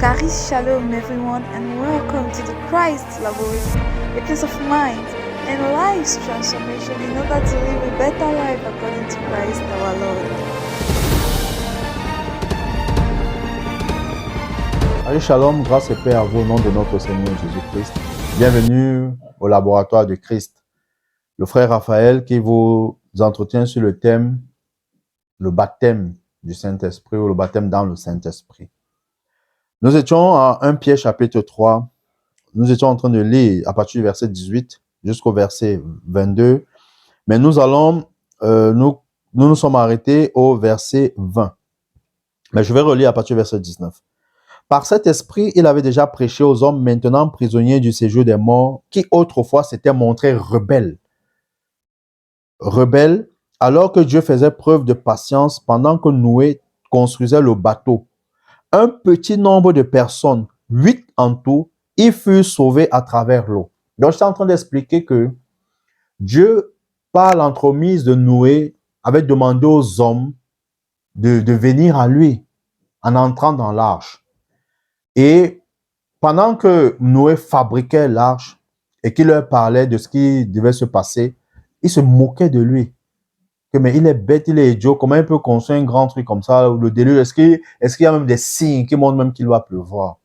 Charis Shalom everyone and welcome to the Christ Laboratory, a peace of mind and life's transformation in order to live a better life according to Christ our Lord. Allez, shalom, grâce et paix à vous au nom de notre Seigneur Jésus-Christ. Bienvenue au laboratoire de Christ. Le frère Raphaël qui vous entretient sur le thème le baptême du Saint-Esprit ou le baptême dans le Saint-Esprit. Nous étions à 1 Pierre chapitre 3. Nous étions en train de lire à partir du verset 18 jusqu'au verset 22. Mais nous nous sommes arrêtés au verset 20. Mais je vais relire à partir du verset 19. Par cet esprit, il avait déjà prêché aux hommes maintenant prisonniers du séjour des morts, qui autrefois s'étaient montrés rebelles. Rebelles, alors que Dieu faisait preuve de patience pendant que Noé construisait le bateau. Un petit nombre de personnes, 8 en tout, y furent sauvés à travers l'eau. Donc, je suis en train d'expliquer que Dieu, par l'entremise de Noé, avait demandé aux hommes de venir à lui en entrant dans l'arche. Et pendant que Noé fabriquait l'arche et qu'il leur parlait de ce qui devait se passer, ils se moquaient de lui. Que, mais il est bête, il est idiot, comment il peut construire un grand truc comme ça, le déluge, est-ce qu'il y a même des signes qui montrent même qu'il va pleuvoir?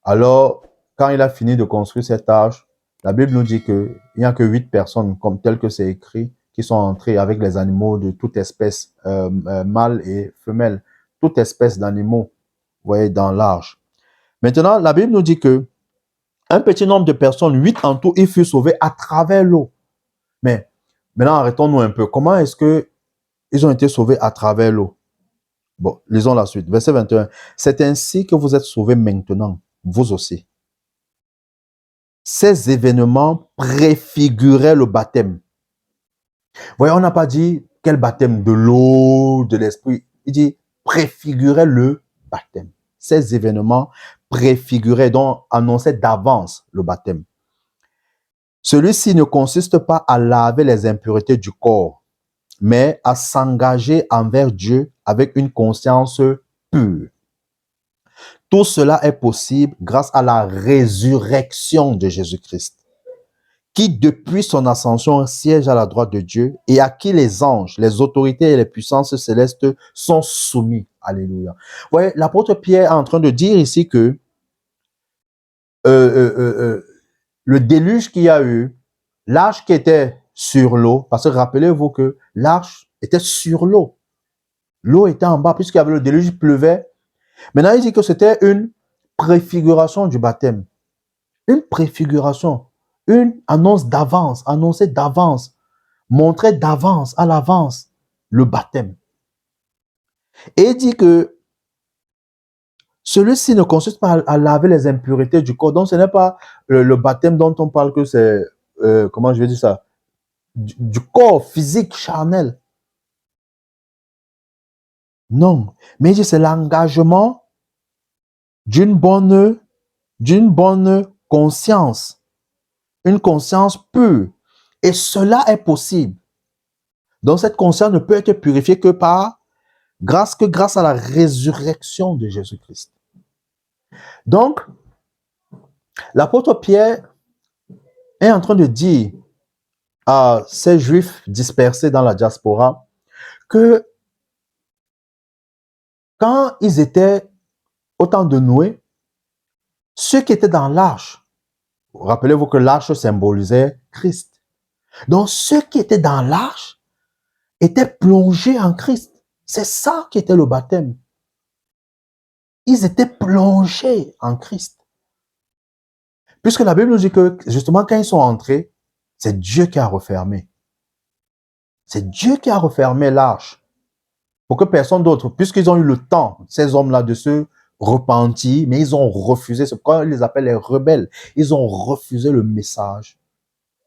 Alors, quand il a fini de construire cette arche, la Bible nous dit qu'il n'y a que 8 personnes, comme tel que c'est écrit, qui sont entrées avec les animaux de toute espèce, mâles et femelles, toute espèce d'animaux, vous voyez, dans l'arche. Maintenant, la Bible nous dit que un petit nombre de personnes, 8 en tout, ils furent sauvés à travers l'eau. Mais maintenant, arrêtons-nous un peu. Comment est-ce qu'ils ont été sauvés à travers l'eau? Bon, lisons la suite. Verset 21. C'est ainsi que vous êtes sauvés maintenant, vous aussi. Ces événements préfiguraient le baptême. Voyez, on n'a pas dit quel baptême, de l'eau, de l'esprit. Il dit préfigurait le baptême. Ces événements préfiguraient, donc annonçaient d'avance le baptême. Celui-ci ne consiste pas à laver les impuretés du corps, mais à s'engager envers Dieu avec une conscience pure. Tout cela est possible grâce à la résurrection de Jésus-Christ, qui depuis son ascension siège à la droite de Dieu et à qui les anges, les autorités et les puissances célestes sont soumis. Alléluia. Vous voyez, l'apôtre Pierre est en train de dire ici que le déluge qu'il y a eu, l'arche qui était sur l'eau, parce que rappelez-vous que l'arche était sur l'eau. L'eau était en bas, puisqu'il y avait le déluge, il pleuvait. Maintenant, il dit que c'était une préfiguration du baptême. Une préfiguration, une annonce d'avance, annoncer d'avance, montrer d'avance, à l'avance, le baptême. Et il dit que celui-ci ne consiste pas à laver les impuretés du corps. Donc, ce n'est pas le baptême dont on parle que c'est, comment je vais dire ça, du corps physique, charnel. Non, mais il dit c'est l'engagement d'une bonne conscience, une conscience pure. Et cela est possible. Donc, cette conscience ne peut être purifiée que grâce à la résurrection de Jésus-Christ. Donc, l'apôtre Pierre est en train de dire à ces Juifs dispersés dans la diaspora que quand ils étaient au temps de Noé, ceux qui étaient dans l'arche, rappelez-vous que l'arche symbolisait Christ. Donc, ceux qui étaient dans l'arche étaient plongés en Christ. C'est ça qui était le baptême. Ils étaient plongés en Christ. Puisque la Bible nous dit que, justement, quand ils sont entrés, c'est Dieu qui a refermé. C'est Dieu qui a refermé l'arche. Pour que personne d'autre, puisqu'ils ont eu le temps, ces hommes-là, de se repentir, mais ils ont refusé, c'est pourquoi ils les appellent les rebelles. Ils ont refusé le message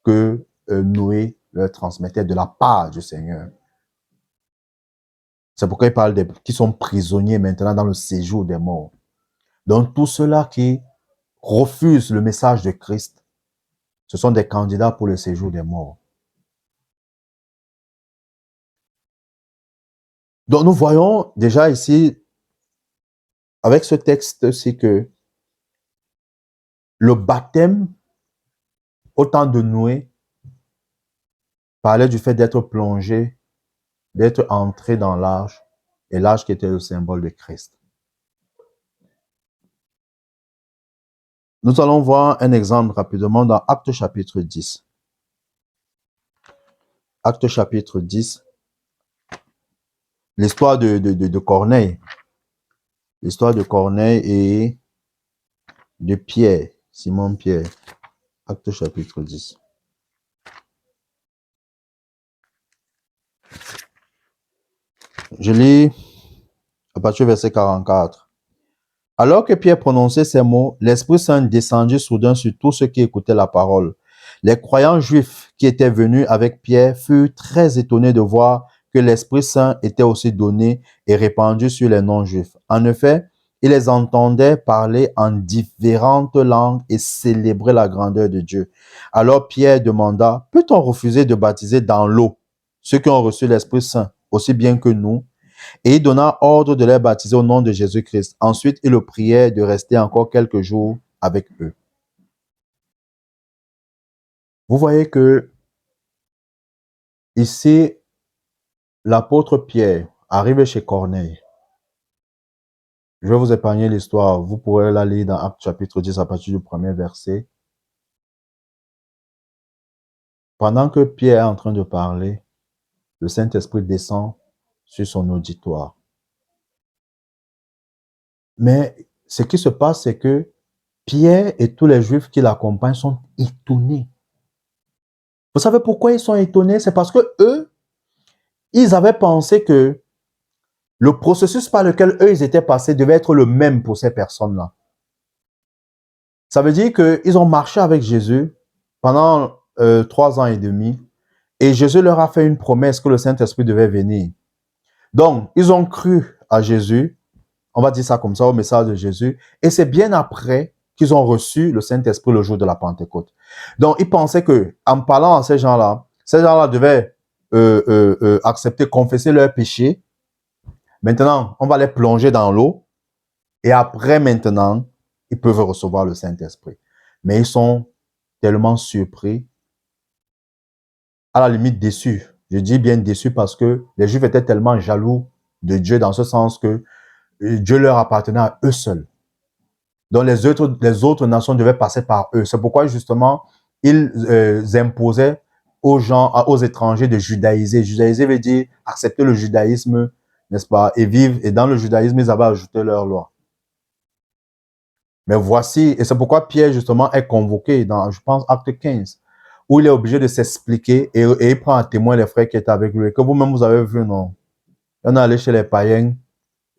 que Noé leur transmettait de la part du Seigneur. C'est pourquoi il parle qui sont prisonniers maintenant dans le séjour des morts. Donc, tous ceux-là qui refusent le message de Christ, ce sont des candidats pour le séjour des morts. Donc, nous voyons déjà ici avec ce texte, c'est que le baptême au temps de Noé parlait du fait d'être plongé, d'être entré dans l'arche, et l'arche qui était le symbole de Christ. Nous allons voir un exemple rapidement dans Actes chapitre 10. Actes chapitre 10, l'histoire de Corneille. L'histoire de Corneille et de Pierre, Simon Pierre. Actes chapitre 10. Je lis à partir du verset 44. Alors que Pierre prononçait ces mots, l'Esprit Saint descendit soudain sur tous ceux qui écoutaient la parole. Les croyants juifs qui étaient venus avec Pierre furent très étonnés de voir que l'Esprit Saint était aussi donné et répandu sur les non-juifs. En effet, ils les entendaient parler en différentes langues et célébrer la grandeur de Dieu. Alors Pierre demanda, peut-on refuser de baptiser dans l'eau ceux qui ont reçu l'Esprit Saint, aussi bien que nous? Et il donna ordre de les baptiser au nom de Jésus-Christ. Ensuite, il le priait de rester encore quelques jours avec eux. Vous voyez que ici, l'apôtre Pierre arrive chez Corneille. Je vais vous épargner l'histoire. Vous pourrez la lire dans Actes chapitre 10 à partir du premier verset. Pendant que Pierre est en train de parler, le Saint-Esprit descend sur son auditoire. Mais ce qui se passe, c'est que Pierre et tous les Juifs qui l'accompagnent sont étonnés. Vous savez pourquoi ils sont étonnés? C'est parce que eux, ils avaient pensé que le processus par lequel eux, ils étaient passés devait être le même pour ces personnes-là. Ça veut dire qu'ils ont marché avec Jésus pendant 3 ans et demi et Jésus leur a fait une promesse que le Saint-Esprit devait venir. Donc, ils ont cru à Jésus, on va dire ça comme ça, au message de Jésus, et c'est bien après qu'ils ont reçu le Saint-Esprit le jour de la Pentecôte. Donc, ils pensaient que en parlant à ces gens-là devaient accepter, confesser leurs péchés. Maintenant, on va les plonger dans l'eau et après, maintenant, ils peuvent recevoir le Saint-Esprit. Mais ils sont tellement surpris, à la limite déçus. Je dis bien déçus parce que les Juifs étaient tellement jaloux de Dieu dans ce sens que Dieu leur appartenait à eux seuls. Donc les autres nations devaient passer par eux. C'est pourquoi justement, ils imposaient aux gens, aux étrangers de judaïser. Judaïser veut dire accepter le judaïsme, n'est-ce pas, et vivre. Et dans le judaïsme, ils avaient ajouté leur loi. Mais voici, et c'est pourquoi Pierre justement est convoqué dans, je pense, Acte 15, où il est obligé de s'expliquer et il prend à témoin les frères qui étaient avec lui. Que vous-même, vous avez vu, non? On est allé chez les païens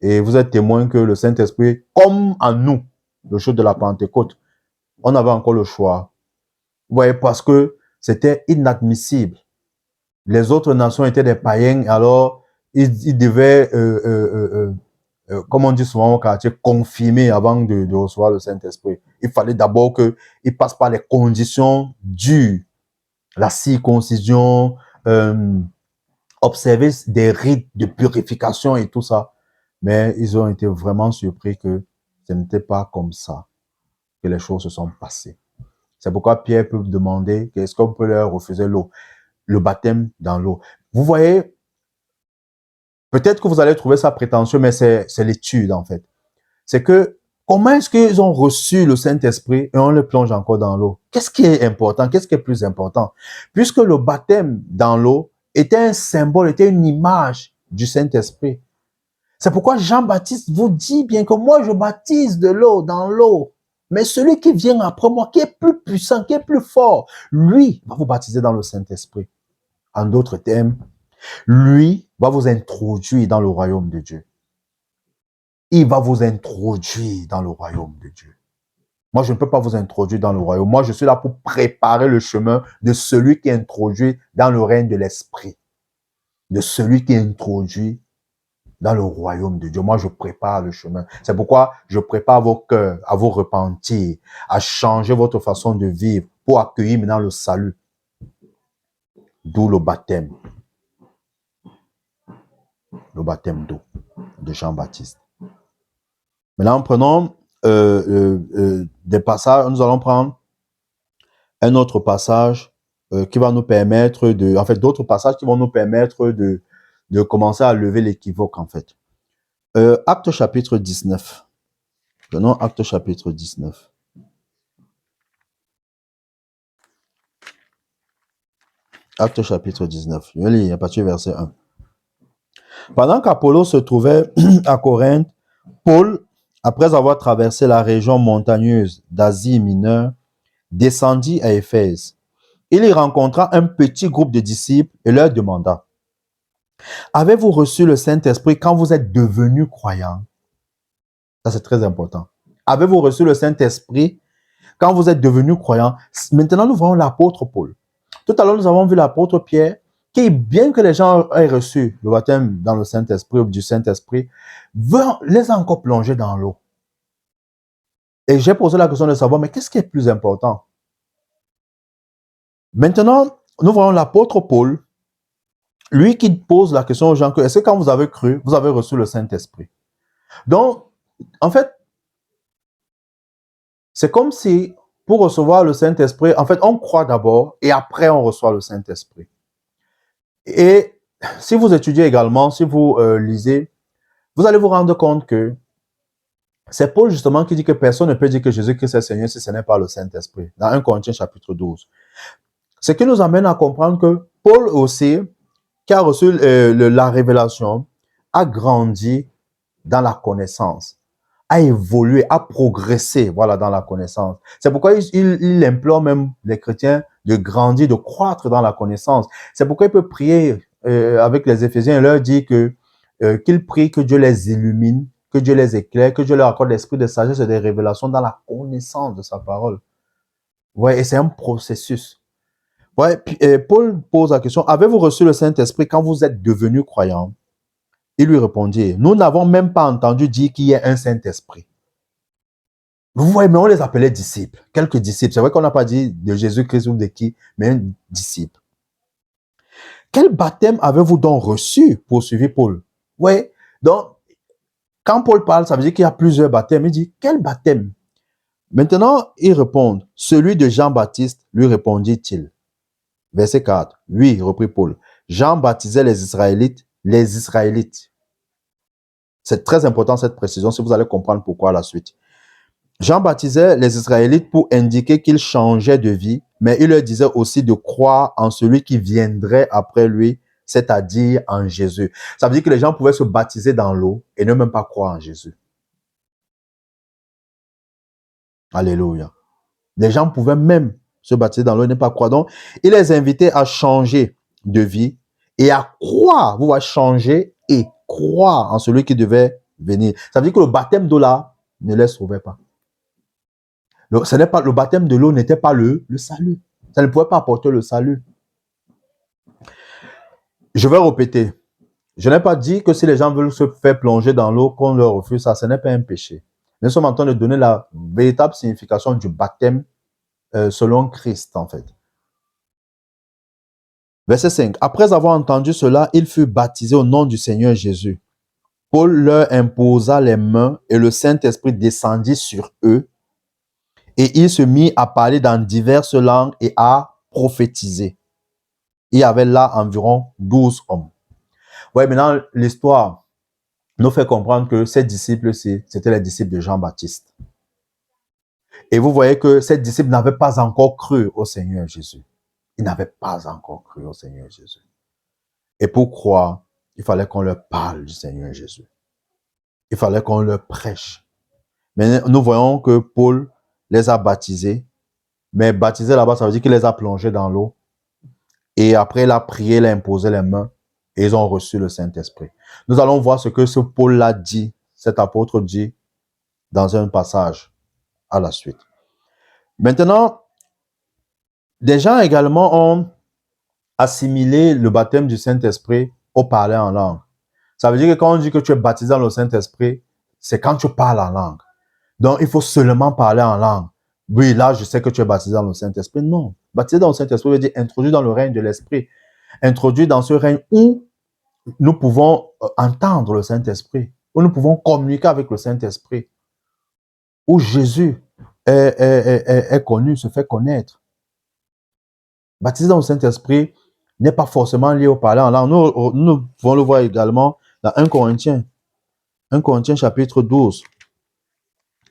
et vous êtes témoin que le Saint-Esprit, comme en nous, le jour de la Pentecôte, on avait encore le choix. Vous voyez, parce que c'était inadmissible. Les autres nations étaient des païens, alors ils devaient, comme on dit souvent au quartier, confirmer avant de recevoir le Saint-Esprit. Il fallait d'abord qu'ils passent par les conditions dures, la circoncision, observer des rites de purification et tout ça. Mais ils ont été vraiment surpris que ce n'était pas comme ça que les choses se sont passées. C'est pourquoi Pierre peut demander est-ce qu'on peut leur refuser l'eau, le baptême dans l'eau. Vous voyez, peut-être que vous allez trouver ça prétentieux, mais c'est l'étude en fait. C'est que comment est-ce qu'ils ont reçu le Saint-Esprit et on le plonge encore dans l'eau? Qu'est-ce qui est important? Qu'est-ce qui est plus important? Puisque le baptême dans l'eau était un symbole, était une image du Saint-Esprit. C'est pourquoi Jean-Baptiste vous dit bien que moi je baptise de l'eau, dans l'eau. Mais celui qui vient après moi, qui est plus puissant, qui est plus fort, lui va vous baptiser dans le Saint-Esprit. En d'autres termes, lui va vous introduire dans le royaume de Dieu. Il va vous introduire dans le royaume de Dieu. Moi, je ne peux pas vous introduire dans le royaume. Moi, je suis là pour préparer le chemin de celui qui est introduit dans le règne de l'Esprit. De celui qui est introduit dans le royaume de Dieu. Moi, je prépare le chemin. C'est pourquoi je prépare vos cœurs à vous repentir, à changer votre façon de vivre pour accueillir maintenant le salut. D'où le baptême. Le baptême d'eau de Jean-Baptiste. Maintenant, prenons des passages. Nous allons prendre un autre passage qui va nous permettre de... En fait, d'autres passages qui vont nous permettre de commencer à lever l'équivoque, en fait. Acte chapitre 19. Prenons Acte chapitre 19. Acte chapitre 19. Je vais lire à partir du verset 1. Pendant qu'Apollos se trouvait à Corinthe, Paul, après avoir traversé la région montagneuse d'Asie mineure, descendit à Éphèse. Il y rencontra un petit groupe de disciples et leur demanda: avez-vous reçu le Saint-Esprit quand vous êtes devenus croyants? Ça, c'est très important. Avez-vous reçu le Saint-Esprit quand vous êtes devenus croyants? Maintenant, nous voyons l'apôtre Paul. Tout à l'heure, nous avons vu l'apôtre Pierre, qui, bien que les gens aient reçu le baptême dans le Saint-Esprit ou du Saint-Esprit, les a encore plongés dans l'eau. Et j'ai posé la question de savoir, mais qu'est-ce qui est plus important? Maintenant, nous voyons l'apôtre Paul, lui qui pose la question aux gens que, est-ce que quand vous avez cru, vous avez reçu le Saint-Esprit? Donc, en fait, c'est comme si, pour recevoir le Saint-Esprit, en fait, on croit d'abord et après on reçoit le Saint-Esprit. Et si vous étudiez également, si vous lisez, vous allez vous rendre compte que c'est Paul justement qui dit que personne ne peut dire que Jésus-Christ est Seigneur si ce n'est pas le Saint-Esprit, dans 1 Corinthiens chapitre 12. Ce qui nous amène à comprendre que Paul aussi, qui a reçu la révélation, a grandi dans la connaissance, a évolué, a progressé, voilà, dans la connaissance. C'est pourquoi il implore même les chrétiens de grandir, de croître dans la connaissance. C'est pourquoi il peut prier avec les Éphésiens et leur dire qu'ils prient que Dieu les illumine, que Dieu les éclaire, que Dieu leur accorde l'esprit de sagesse et de révélation dans la connaissance de sa parole. Ouais, et c'est un processus. Ouais, puis, Paul pose la question: avez-vous reçu le Saint-Esprit quand vous êtes devenus croyants? Il lui répondit: nous n'avons même pas entendu dire qu'il y ait un Saint-Esprit. Vous voyez, mais on les appelait disciples. Quelques disciples. C'est vrai qu'on n'a pas dit de Jésus-Christ ou de qui, mais un disciple. Quel baptême avez-vous donc reçu? Poursuivit Paul. Oui, donc, quand Paul parle, ça veut dire qu'il y a plusieurs baptêmes. Il dit: quel baptême? Maintenant, ils répondent: celui de Jean-Baptiste, lui répondit-il. Verset 4. Oui, reprit Paul. Jean baptisait les Israélites. Les Israélites. C'est très important cette précision, si vous allez comprendre pourquoi à la suite. Jean baptisait les Israélites pour indiquer qu'ils changeaient de vie, mais il leur disait aussi de croire en celui qui viendrait après lui, c'est-à-dire en Jésus. Ça veut dire que les gens pouvaient se baptiser dans l'eau et ne même pas croire en Jésus. Alléluia. Les gens pouvaient même se baptiser dans l'eau et ne pas croire. Donc, il les invitait à changer de vie et à croire. Vous voyez, changer et croire en celui qui devait venir. Ça veut dire que le baptême d'eau là ne les sauvait pas. Le baptême de l'eau n'était pas le salut. Ça ne pouvait pas apporter le salut. Je vais répéter. Je n'ai pas dit que si les gens veulent se faire plonger dans l'eau, qu'on leur refuse ça, ce n'est pas un péché. Nous sommes en train de donner la véritable signification du baptême selon Christ, en fait. Verset 5. Après avoir entendu cela, il fut baptisé au nom du Seigneur Jésus. Paul leur imposa les mains et le Saint-Esprit descendit sur eux. Et il se mit à parler dans diverses langues et à prophétiser. Il y avait là environ 12 hommes. Ouais, maintenant, l'histoire nous fait comprendre que ces disciples-ci, c'était les disciples de Jean-Baptiste. Et vous voyez que ces disciples n'avaient pas encore cru au Seigneur Jésus. Ils n'avaient pas encore cru au Seigneur Jésus. Et pour croire, il fallait qu'on leur parle du Seigneur Jésus. Il fallait qu'on leur prêche. Mais nous voyons que Paul les a baptisés. Mais baptiser là-bas, ça veut dire qu'il les a plongés dans l'eau. Et après, il a prié, il a imposé les mains. Et ils ont reçu le Saint-Esprit. Nous allons voir ce que ce Paul-là dit, cet apôtre dit, dans un passage à la suite. Maintenant, des gens également ont assimilé le baptême du Saint-Esprit au parler en langue. Ça veut dire que quand on dit que tu es baptisé dans le Saint-Esprit, c'est quand tu parles en langue. Donc, il faut seulement parler en langue. Oui, là, je sais que tu es baptisé dans le Saint-Esprit. Non. Baptisé dans le Saint-Esprit veut dire introduit dans le règne de l'Esprit. Introduit dans ce règne où nous pouvons entendre le Saint-Esprit, où nous pouvons communiquer avec le Saint-Esprit. où Jésus est connu, se fait connaître. Baptisé dans le Saint-Esprit n'est pas forcément lié au parler en langue. Nous pouvons le voir également dans 1 Corinthiens. 1 Corinthiens chapitre 12.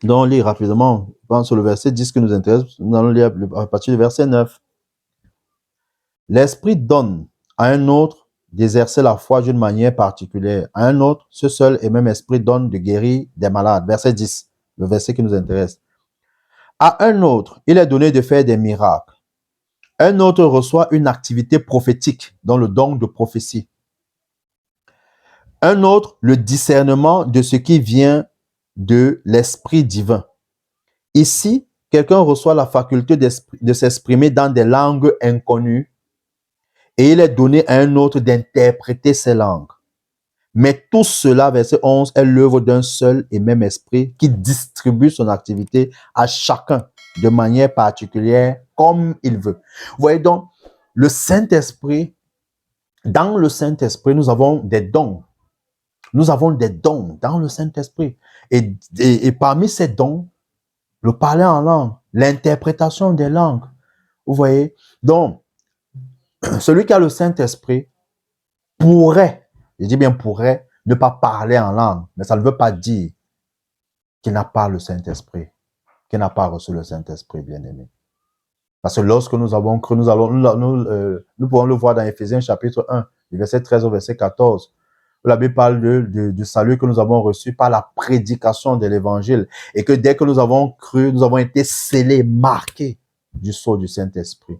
Donc on lit rapidement. Je pense sur le verset 10 qui nous intéresse. Nous allons lire à partir du verset 9. L'Esprit donne à un autre d'exercer la foi d'une manière particulière. À un autre, ce seul et même Esprit donne de guérir des malades. Verset 10, le verset qui nous intéresse. À un autre, il est donné de faire des miracles. Un autre reçoit une activité prophétique, dans le don de prophétie. Un autre, le discernement de ce qui vient de l'Esprit divin. Ici, quelqu'un reçoit la faculté de s'exprimer dans des langues inconnues et il est donné à un autre d'interpréter ces langues. Mais tout cela, verset 11, est l'œuvre d'un seul et même esprit qui distribue son activité à chacun de manière particulière comme il veut. Vous voyez donc, le Saint-Esprit, dans le Saint-Esprit, nous avons des dons. Nous avons des dons dans le Saint-Esprit. Et parmi ces dons, le parler en langue, l'interprétation des langues. Vous voyez? Donc, celui qui a le Saint-Esprit pourrait, je dis bien pourrait, ne pas parler en langue, mais ça ne veut pas dire qu'il n'a pas le Saint-Esprit, qu'il n'a pas reçu le Saint-Esprit, bien-aimé. Parce que lorsque nous avons cru, nous pouvons le voir dans Éphésiens chapitre 1, du verset 13 au verset 14, où la Bible parle du salut que nous avons reçu par la prédication de l'Évangile, et que dès que nous avons cru, nous avons été scellés, marqués du sceau du Saint-Esprit.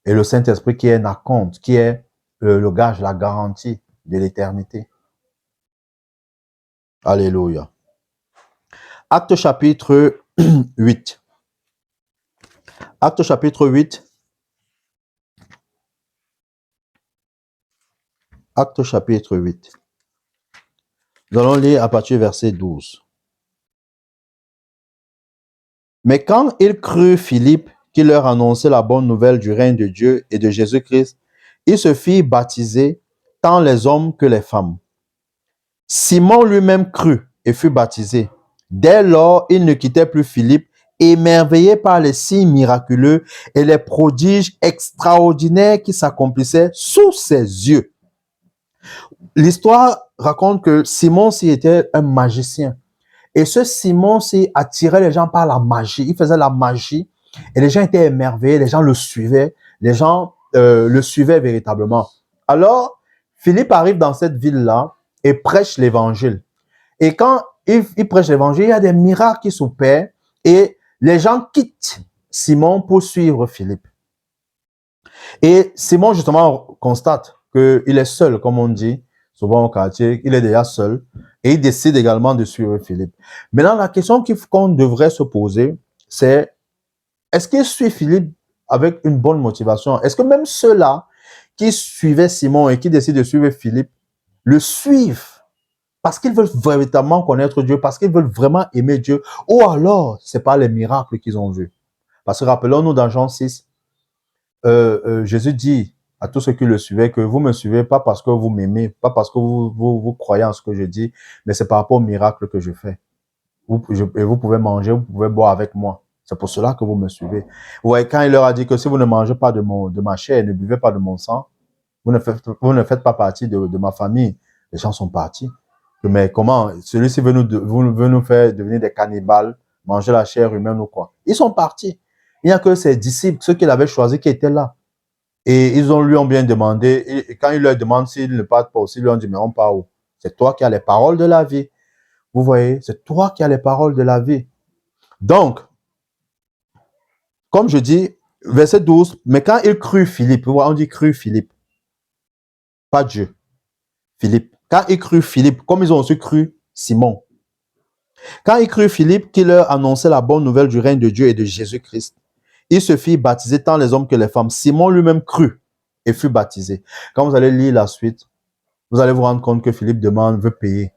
Et le Saint-Esprit qui est un acompte, qui est le gage, la garantie de l'éternité. Alléluia. Acte chapitre 8. Acte chapitre 8. Acte chapitre 8. Nous allons lire à partir du verset 12. Mais quand ils crurent Philippe, qui leur annonçait la bonne nouvelle du règne de Dieu et de Jésus-Christ, ils se firent baptiser, tant les hommes que les femmes. Simon lui-même crut et fut baptisé. Dès lors, il ne quittait plus Philippe, émerveillé par les signes miraculeux et les prodiges extraordinaires qui s'accomplissaient sous ses yeux. L'histoire raconte que Simon-ci était un magicien. Et ce Simon-ci attirait les gens par la magie. Il faisait la magie et les gens étaient émerveillés, les gens le suivaient, les gens le suivaient véritablement. Alors, Philippe arrive dans cette ville-là et prêche l'évangile. Et quand il prêche l'évangile, il y a des miracles qui s'opèrent et les gens quittent Simon pour suivre Philippe. Et Simon, justement, constate qu'il est seul, comme on dit, souvent au quartier, il est déjà seul. Et il décide également de suivre Philippe. Maintenant, la question qu'on devrait se poser, c'est est-ce qu'il suit Philippe avec une bonne motivation? Est-ce que même ceux-là qui suivaient Simon et qui décident de suivre Philippe le suivent parce qu'ils veulent véritablement connaître Dieu, parce qu'ils veulent vraiment aimer Dieu, ou alors c'est pas les miracles qu'ils ont vus? Parce que rappelons-nous dans Jean 6, Jésus dit à tous ceux qui le suivaient que vous me suivez pas parce que vous m'aimez, pas parce que vous croyez en ce que je dis, mais c'est par rapport au miracle que je fais. Et vous pouvez manger, vous pouvez boire avec moi. C'est pour cela que vous me suivez. Vous voyez, quand il leur a dit que si vous ne mangez pas de ma chair et ne buvez pas de mon sang, vous ne faites pas partie de ma famille. Les gens sont partis. Mais comment? Celui-ci veut nous faire devenir des cannibales, manger la chair humaine ou quoi? Ils sont partis. Il n'y a que ses disciples, ceux qu'il avait choisis, qui étaient là. Et ils lui ont bien demandé, et quand il leur demande s'ils ne partent pas aussi, ils lui ont dit, mais on part où? C'est toi qui as les paroles de la vie. Vous voyez, c'est toi qui as les paroles de la vie. Donc, comme je dis, verset 12, mais quand il crut Philippe, on dit crut Philippe, pas Dieu, Philippe. Quand il crut Philippe, comme ils ont aussi cru Simon. Quand il crut Philippe, qui leur annonçait la bonne nouvelle du règne de Dieu et de Jésus-Christ, il se fit baptiser tant les hommes que les femmes. Simon lui-même crut et fut baptisé. Quand vous allez lire la suite, vous allez vous rendre compte que Philippe veut payer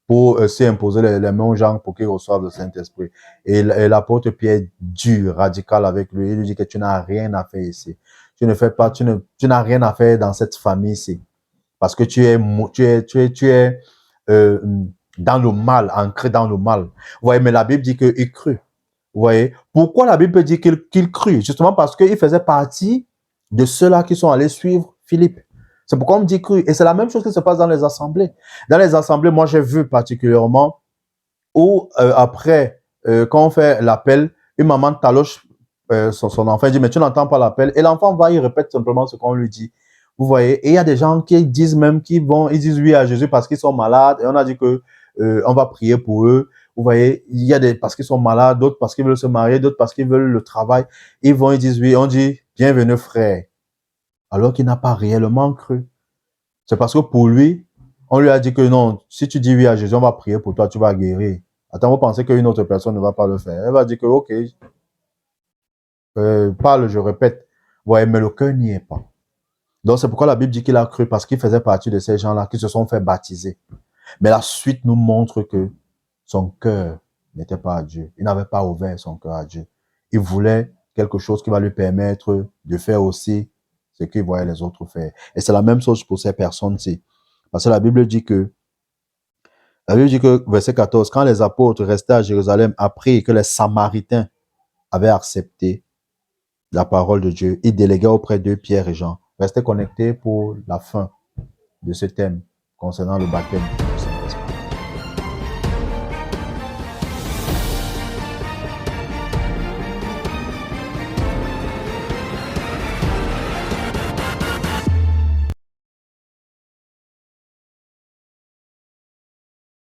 pour s'imposer les mains aux gens pour qu'ils reçoivent le Saint-Esprit. Et l'apôtre Pierre est dur, radical avec lui. Il lui dit que tu n'as rien à faire ici. Tu n'as rien à faire dans cette famille ici. Parce que tu es dans le mal, ancré dans le mal. Vous voyez, mais la Bible dit qu'il crut. Vous voyez, pourquoi la Bible dit qu'il crut? Justement parce qu'il faisait partie de ceux-là qui sont allés suivre Philippe. C'est pourquoi on me dit crut. Et c'est la même chose qui se passe dans les assemblées. Dans les assemblées, moi, j'ai vu particulièrement où, après, quand on fait l'appel, une maman taloche son enfant, il dit, mais tu n'entends pas l'appel. Et l'enfant va, il répète simplement ce qu'on lui dit. Vous voyez, et il y a des gens qui disent même ils disent oui à Jésus parce qu'ils sont malades. Et on a dit que on va prier pour eux. Vous voyez, il y a des parce qu'ils sont malades, d'autres parce qu'ils veulent se marier, d'autres parce qu'ils veulent le travail. Ils disent oui. On dit bienvenue frère, alors qu'il n'a pas réellement cru. C'est parce que pour lui, on lui a dit que non, si tu dis oui à Jésus, on va prier pour toi, tu vas guérir. Attends, vous pensez qu'une autre personne ne va pas le faire. Elle va dire que ok, parle, je répète. Ouais, mais le cœur n'y est pas. Donc c'est pourquoi la Bible dit qu'il a cru, parce qu'il faisait partie de ces gens-là qui se sont fait baptiser. Mais la suite nous montre que son cœur n'était pas à Dieu. Il n'avait pas ouvert son cœur à Dieu. Il voulait quelque chose qui va lui permettre de faire aussi ce qu'il voyait les autres faire. Et c'est la même chose pour ces personnes-ci. Parce que la Bible dit que, verset 14, quand les apôtres restaient à Jérusalem, apprirent que les Samaritains avaient accepté la parole de Dieu, ils déléguaient auprès d'eux Pierre et Jean. Restez connectés pour la fin de ce thème concernant le baptême.